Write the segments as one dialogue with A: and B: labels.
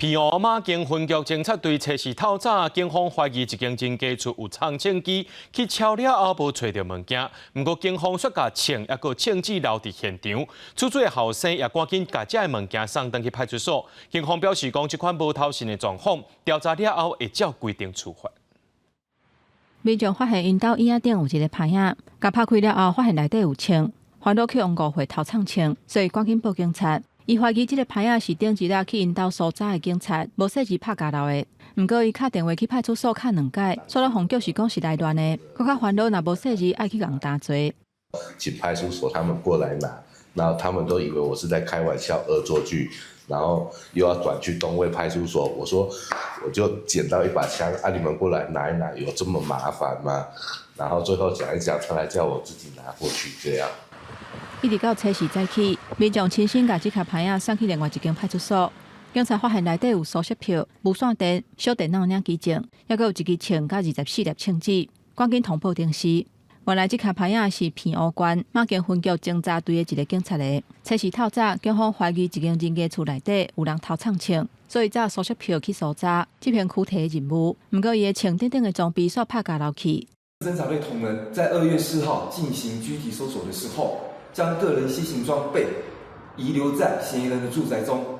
A: 平湖马经分局侦查队测试透早，警方怀疑一间真家厝有藏证机，去敲了后无找到物件。不过警方却甲枪也个枪支留伫现场，厝主的后生也赶紧甲这物件送登去派出所。警方表示讲，这款无头信的状况，调查了后会照规定处罚。
B: 民众发现因兜椅仔顶有一个牌仔，甲拍开了后，发现内底有枪，烦恼去用误会偷藏枪，所以赶紧报警察。伊怀疑这个牌仔是顶一日去因兜所在的警察无细字拍家留的，毋过伊敲电话去派出所敲2届，所到方局是讲是来乱的，佮较烦恼若无细字爱去共打罪。
C: 请派出所他们过来拿，然后他们都以为我是在开玩笑恶作剧，然后又要转去东卫派出所。我说我就捡到一把枪，你们过来拿一拿，有这么麻烦吗？然后最后讲一讲，他来叫我自己拿过去，这样。
B: 一直到测试再起，民众亲身把这卡牌仔送去另外一间派出所，警察发现内底有手续票、无线电、小电脑领机证，还佫有一支枪甲24粒枪支，赶紧通报定时。原来这卡牌仔是平湖县马经分局侦查队的一个警察的。测试透早，警方怀疑一间人家厝内底有人偷藏枪，所以找手续票去搜查这片躯体的任务。不过伊的枪顶顶的装备煞拍家留去。
D: 侦查队同仁在2月4号进行拘提搜索的时候，将个人携行装备遗留在嫌疑人的住宅中。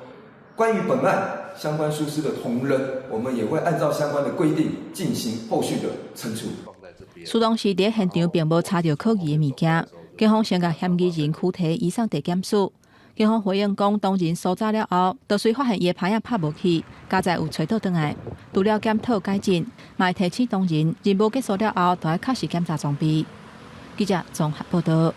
D: 关于本案相关疏失的同仁，我们也会按照相关的规定进行后续的惩处。
B: 苏当时伫现场并无查到可疑的物件，警方先甲嫌疑人躯体移送地检署。警方回应讲，当人搜查了后，就随发现伊的牌仔拍无去，加在有找到转来，除了检讨改进，嘛会提醒当人任务结束了后，就要确实检查装备。记者综合报道。